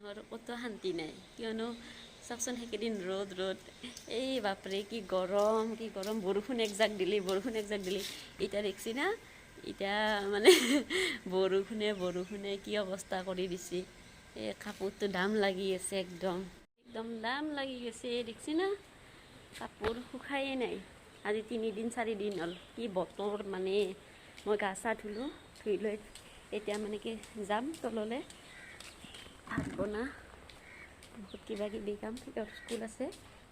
আৰু কতো শান্তি নাই কিয়নো চাওকচোন সেইকেইদিন ৰ'দ এই বাপৰে কি গৰম বৰষুণ একজাক দিলি এতিয়া দেখছি না এতিয়া মানে বৰষুণে কি অৱস্থা কৰি দিছে এই কাপোৰটো দাম লাগি আছে একদম দাম লাগি গৈছে দেখছি না কাপোৰ শুকায়ে নাই আজি 3 দিন 4 দিন হ'ল কি বতৰ মানে মই গা চা ধুই লৈ এতিয়া মানে কি যাম তললৈ ভাত বনা বহুত কিবা কাম স্কুল আছে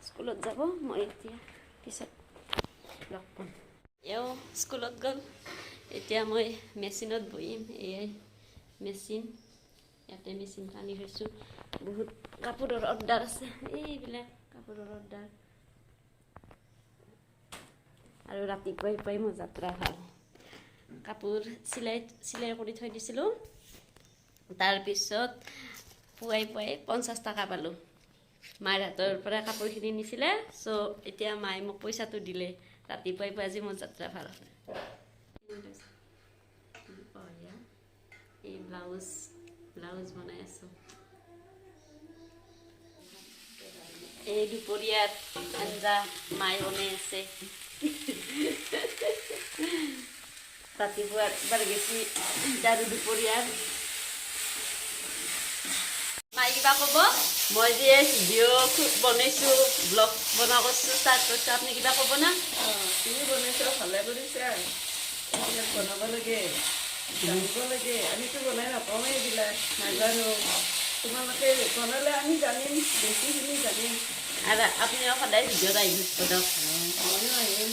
স্কুলত যাব মই এতিয়া পিছত লগ পাম এও স্কুলত গ'ল এতিয়া মই মেচিনত বহিম এয়াই মেচিন ইয়াতে মেচিন টানি থৈছোঁ বহুত কাপোৰৰ অৰ্ডাৰ আছে এইবিলাক কাপোৰৰ অৰ্ডাৰ আৰু ৰাতিপুৱাই মোৰ যাত্ৰা ভাল কাপোৰ চিলাই কৰি থৈ দিছিলোঁ তাৰপিছত পুৱাই 50 টকা পালোঁ মাৰ হাতৰ পৰা কাপোৰখিনি নিছিলে চ' এতিয়া মায়ে মোক পইচাটো দিলে ৰাতিপুৱাই আজি মোৰ যাত্ৰা ভাল এই ব্লাউজ বনাই আছোঁ এই দুপৰীয়াৰ আঞ্জা মায়ে বনাই আছে ৰাতিপুৱাৰ এবাৰ গেছি আৰু দুপৰীয়াৰ মায়ে কিবা ক'ব মই যে ভিডিঅ' বনাইছোঁ ব্লগ বনোৱা কৰিছোঁ ষ্টাৰ্ট কৰিছোঁ আপুনি কিবা ক'ব না তুমি বনাইছা ভালে কৰিছা এইবিলাক বনাব লাগে জানিব লাগে আমিতো বনাই নাপাওঁৱে এইবিলাক নাজানো তোমালোকে বনালে আমি জানিম বেছিখিনি জানিম আৰু আপুনিও সদায় ভিডিঅ'ত আহি দিয়ক ময়ো আহিম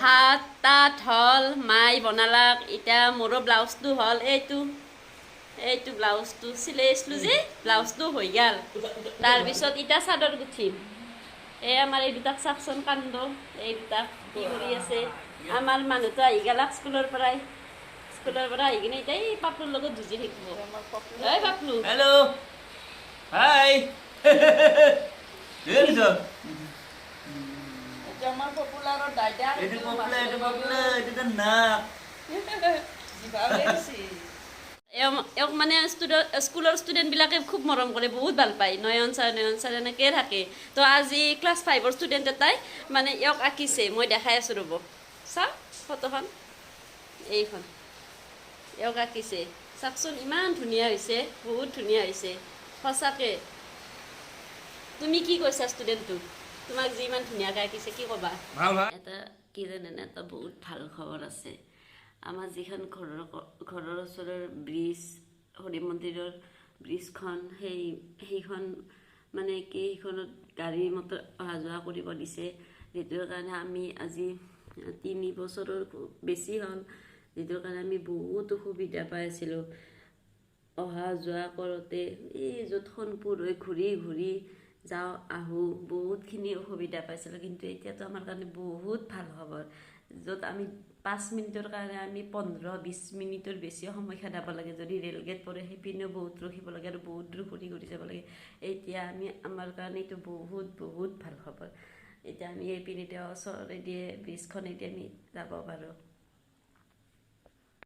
ভাত তাত হ'ল মাই বনালাক এতিয়া মোৰো ব্লাউজটো হ'ল এইটো ব্লাউজটো চিলাইছিলোঁ যে ব্লাউজটো হৈ গ'ল তাৰপিছত এতিয়া চাদৰ গুঠিম এই আমাৰ এই দুটাক চাওকচোন কান্দ এই দুটাক কি কৰি আছে আমাৰ মানুহটো আহি গ'লাক স্কুলৰ পৰা আহি কিনে এতিয়া এই পাপলুৰ লগত যুঁজি থাকিব এই পাপলু হেল্ল' হাই আমাৰ পপুলাৰৰ দাইদা এইটো নাক এওক মানে স্কুলৰ ষ্টুডেণ্টবিলাকে খুব মৰম কৰে বহুত ভাল পায় নয়ন ছাৰ এনেকৈ থাকে তো আজি ক্লাছ 5ৰ ষ্টুডেণ্ট এটাই মানে এওক আঁকিছে মই দেখাই আছোঁ ৰ'ব চাওক ফটোখন এইখন এওক আঁকিছে চাওকচোন ইমান ধুনীয়া হৈছে বহুত ধুনীয়া হৈছে সঁচাকৈ তুমি কি কৈছা ষ্টুডেণ্টটোক তোমাক যি ইমান ধুনীয়াকৈ আঁকিছে কি ক'বা এটা কি জানেনে এটা বহুত ভাল খবৰ আছে আমাৰ যিখন ঘৰৰ ওচৰৰ ব্ৰিজ হৰি মন্দিৰৰ ব্ৰিজখন সেইখন মানে কি সেইখনত গাড়ী মটৰ অহা যোৱা কৰিব দিছে যিটোৰ কাৰণে আমি আজি 3 বছৰৰ বেছি হ'ল যিটোৰ কাৰণে আমি বহুত অসুবিধা পাই আছিলোঁ অহা যোৱা কৰোঁতে এই য'ত সোণপুৰ হৈ ঘূৰি যাওঁ আহোঁ বহুতখিনি অসুবিধা পাইছিলোঁ কিন্তু এতিয়াতো আমাৰ কাৰণে বহুত ভাল খবৰ য'ত আমি 5 মিনিটৰ কাৰণে আমি 15-20 মিনিটৰ বেছি সময় খেদাব লাগে যদি ৰেলগেট পৰে সেইপিনেও বহুত ৰখিব লাগে আৰু বহুত দূৰ ঘূৰি যাব লাগে এতিয়া আমাৰ কাৰণে এইটো বহুত ভাল খবৰ এতিয়া আমি এইপিনেতে ওচৰেদিয়ে ব্ৰিজখনেদি আমি যাব পাৰোঁ